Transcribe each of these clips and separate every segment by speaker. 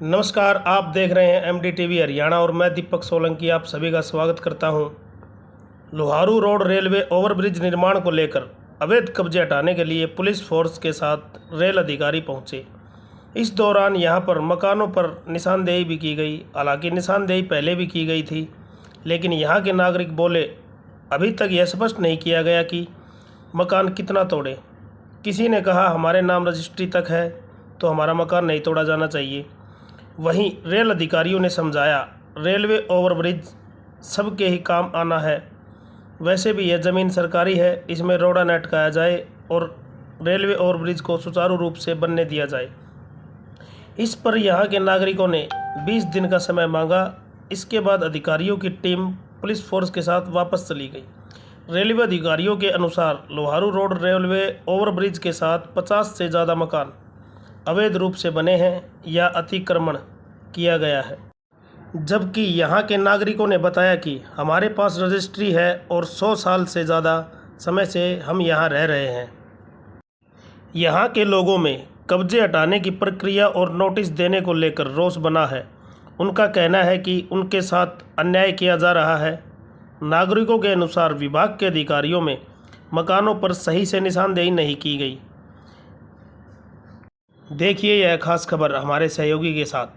Speaker 1: नमस्कार, आप देख रहे हैं MDTV हरियाणा और मैं दीपक सोलंकी आप सभी का स्वागत करता हूं। लोहारू रोड रेलवे ओवरब्रिज निर्माण को लेकर अवैध कब्जे हटाने के लिए पुलिस फोर्स के साथ रेल अधिकारी पहुंचे। इस दौरान यहां पर मकानों पर निशानदेही भी की गई। हालांकि निशानदेही पहले भी की गई थी, लेकिन यहां के नागरिक बोले अभी तक यह स्पष्ट नहीं किया गया कि मकान कितना तोड़े। किसी ने कहा हमारे नाम रजिस्ट्री तक है तो हमारा मकान नहीं तोड़ा जाना चाहिए। वहीं रेल अधिकारियों ने समझाया रेलवे ओवरब्रिज सबके ही काम आना है। वैसे भी यह ज़मीन सरकारी है, इसमें रोड़ा न अटकाया जाए और रेलवे ओवरब्रिज को सुचारू रूप से बनने दिया जाए। इस पर यहां के नागरिकों ने 20 दिन का समय मांगा। इसके बाद अधिकारियों की टीम पुलिस फोर्स के साथ वापस चली गई। रेलवे अधिकारियों के अनुसार लोहारू रोड रेलवे ओवरब्रिज के साथ 50 से ज़्यादा मकान अवैध रूप से बने हैं या अतिक्रमण किया गया है, जबकि यहाँ के नागरिकों ने बताया कि हमारे पास रजिस्ट्री है और 100 साल से ज़्यादा समय से हम यहाँ रह रहे हैं। यहाँ के लोगों में कब्जे हटाने की प्रक्रिया और नोटिस देने को लेकर रोष बना है। उनका कहना है कि उनके साथ अन्याय किया जा रहा है। नागरिकों के अनुसार विभाग के अधिकारियों में मकानों पर सही से निशानदेही नहीं की गई। देखिए यह खास खबर हमारे सहयोगी के साथ।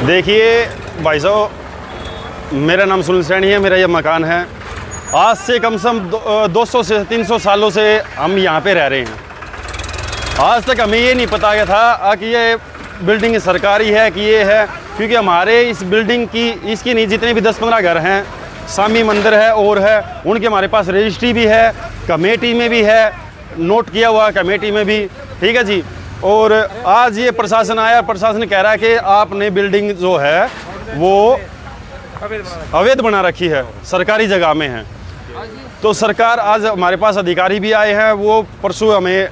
Speaker 2: देखिए भाई साहब, मेरा नाम सुनील सैनी है। मेरा यह मकान है। आज से कम से कम 200 से 300 सालों से हम यहाँ पे रह रहे हैं। आज तक हमें ये नहीं पता गया था कि ये बिल्डिंग सरकारी है कि ये है, क्योंकि हमारे इस बिल्डिंग की इसकी नहीं जितने भी 10-15 घर हैं, स्वामी मंदिर है और है, उनके हमारे पास रजिस्ट्री भी है, कमेटी में भी है, नोट किया हुआ कमेटी में भी, ठीक है जी। और आज ये प्रशासन आया, प्रशासन कह रहा है कि आपने बिल्डिंग जो है वो अवैध बना रखी है, सरकारी जगह में है। तो सरकार आज हमारे पास अधिकारी भी आए हैं, वो परसों हमें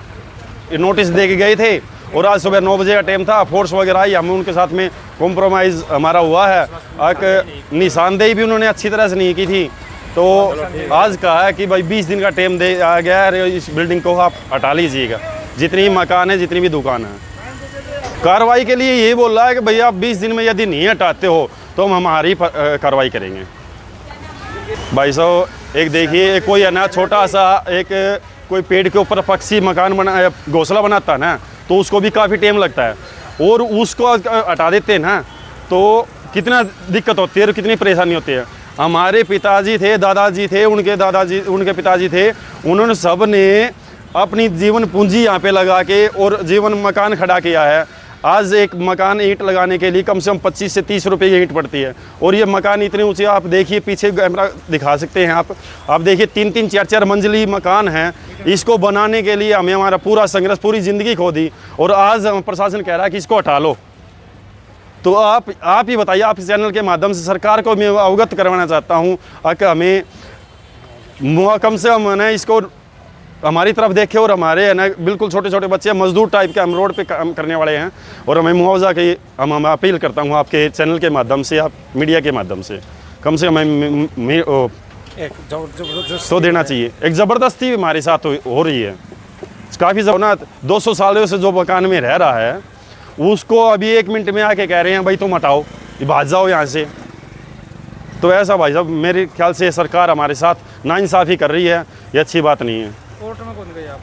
Speaker 2: नोटिस दे के गए थे और आज सुबह 9 बजे का टाइम था, फोर्स वगैरह आई, हमें उनके साथ में कॉम्प्रोमाइज़ हमारा हुआ है। एक निशानदेही भी उन्होंने अच्छी तरह से नहीं की थी। तो आज कहा है कि भाई 20 दिन का टाइम दे आ गया है, इस बिल्डिंग को आप हटा लीजिएगा, जितनी मकान है जितनी भी दुकान है। कार्रवाई के लिए यही बोल रहा है कि भैया आप 20 दिन में यदि नहीं हटाते हो तो हम हमारी कार्रवाई करेंगे। भाई साहब एक देखिए, कोई है ना छोटा सा एक कोई पेड़ के ऊपर पक्षी मकान बना घोंसला बनाता है ना, तो उसको भी काफ़ी टाइम लगता है, और उसको हटा देते हैं ना तो कितना दिक्कत होती है और कितनी परेशानी होती है। हमारे पिताजी थे, दादाजी थे, उनके पिताजी थे, उन्होंने सब ने अपनी जीवन पूंजी यहाँ पे लगा के और जीवन मकान खड़ा किया है। आज एक मकान ईंट लगाने के लिए कम से कम 25 से 30 रुपये की ईंट पड़ती है, और ये मकान इतने ऊंचे, आप देखिए पीछे कैमरा दिखा सकते हैं आप देखिए 3-3, 4-4 मंजिली मकान है। इसको बनाने के लिए हमें हमारा पूरा संघर्ष, पूरी ज़िंदगी खो दी, और आज प्रशासन कह रहा है कि इसको हटा लो। तो आप ही बताइए, आप इस चैनल के माध्यम से सरकार को मैं अवगत करवाना चाहता हूँ कि हमें कम से कम ना इसको हमारी तरफ देखे, और हमारे है ना बिल्कुल छोटे छोटे बच्चे मजदूर टाइप के हम रोड पे काम करने वाले हैं, और हमें मुआवजा की हम अपील करता हूँ आपके चैनल के माध्यम से, आप मीडिया के माध्यम से कम से कम हमें तो देना चाहिए। एक ज़बरदस्ती हमारे साथ हो रही है। काफ़ी ना 200 सालों से जो मकान में रह रहा है उसको अभी 1 मिनट में आके कह रहे हैं भाई तुम हटाओ, भाग जाओ यहाँ से। तो ऐसा भाई साहब मेरे ख्याल से सरकार हमारे साथ नाइंसाफ़ी कर रही है, ये अच्छी बात नहीं है।
Speaker 3: कोर्ट में कौन गया?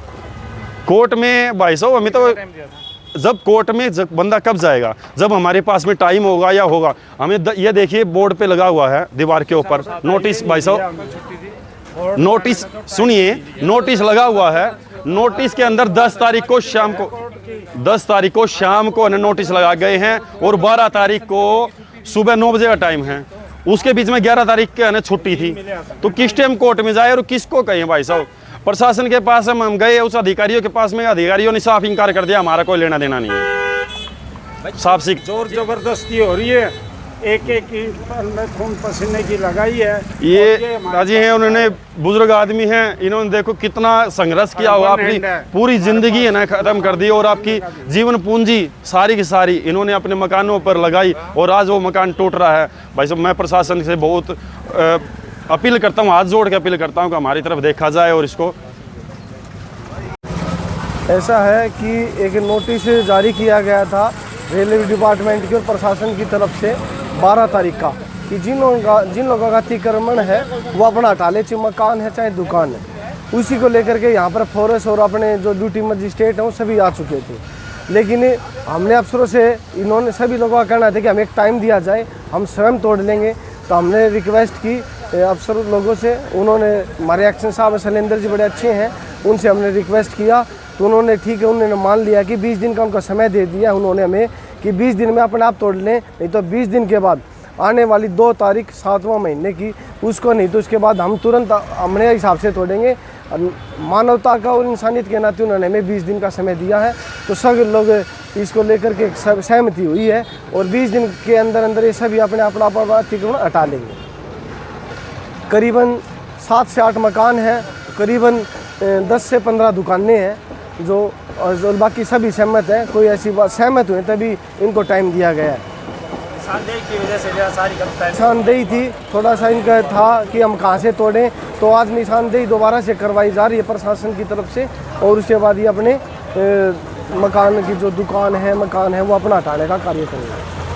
Speaker 2: कोर्ट में भाई साहब हमें तो जब कोर्ट में बंदा कब जाएगा, जब हमारे पास में टाइम होगा या होगा। हमें ये देखिए बोर्ड पे लगा हुआ है दीवार के ऊपर नोटिस, भाई साहब नोटिस सुनिए, नोटिस लगा हुआ है। नोटिस के अंदर 10 तारीख को शाम को नोटिस लगा गए हैं, और 12 तारीख को सुबह 9 बजे का टाइम है। उसके बीच में 11 तारीख के छुट्टी थी। तो किस टाइम कोर्ट में जाए और किसको कहें भाई साहब। प्रशासन के पास हम गए, उस अधिकारियों के पास में, अधिकारियों ने साफ इनकार कर दिया, हमारा कोई लेना देना नहीं है। साफ सिख
Speaker 3: जोर जबरदस्ती हो रही है, एक खून पसीने की लगाई है।
Speaker 2: ये राजी हैं, उन्होंने बुजुर्ग आदमी हैं, इन्होंने देखो कितना संघर्ष किया हुआ, अपनी पूरी जिंदगी है ना खत्म कर दी, और आपकी जीवन पूंजी सारी की सारी इन्होंने अपने मकानों पर लगाई, और आज वो मकान टूट रहा है। भाई साहब मैं प्रशासन से बहुत अपील करता हूँ, हाथ जोड़ के अपील करता हूँ कि हमारी तरफ देखा जाए और इसको
Speaker 4: ऐसा है कि एक नोटिस जारी किया गया था रेलवे डिपार्टमेंट की और प्रशासन की तरफ से 12 तारीख का कि जिन लोगों का अतिक्रमण है वो अपना हटा ले, चाहे मकान है चाहे दुकान है। उसी को लेकर के यहाँ पर फॉरेस्ट और अपने जो ड्यूटी मजिस्ट्रेट हैं वो सभी आ चुके थे, लेकिन हमने अफसरों से इन्होंने सभी लोगों का कहना था कि हमें एक टाइम दिया जाए, हम स्वयं तोड़ लेंगे। तो हमने रिक्वेस्ट की अफसर लोगों से, उन्होंने हमारे एक्शन साहब शैलेंद्र जी बड़े अच्छे हैं, उनसे हमने रिक्वेस्ट किया तो उन्होंने ठीक है, उन्होंने मान लिया कि 20 दिन का उनका समय दे दिया उन्होंने हमें कि 20 दिन में अपने आप तोड़ लें, नहीं तो 20 दिन के बाद आने वाली 2 तारीख 7वां महीने की उसको, नहीं तो उसके बाद हम तुरंत अपने हिसाब से तोड़ेंगे। मानवता का और इंसानियत के नाते उन्होंने हमें 20 दिन का समय दिया है, तो सब लोग इसको लेकर के सहमति हुई है और 20 दिन के अंदर अंदर ये सभी अपने अपना अतिक्रमण हटा लेंगे। करीबन 7 से 8 मकान हैं, करीबन 10 से 15 दुकानें हैं जो बाकी सभी सहमत हैं। कोई ऐसी बात सहमत हुए तभी इनको टाइम दिया गया है।
Speaker 1: निशानदेही की वजह से सारी
Speaker 4: निशानदेही थी, थोड़ा सा इनका था कि हम कहाँ से तोड़ें, तो आज निशानदेही दोबारा से करवाई जा रही है प्रशासन की तरफ से और उसके बाद ये अपने मकान की जो दुकान है मकान है वो अपना हटाने का कार्य करेंगे।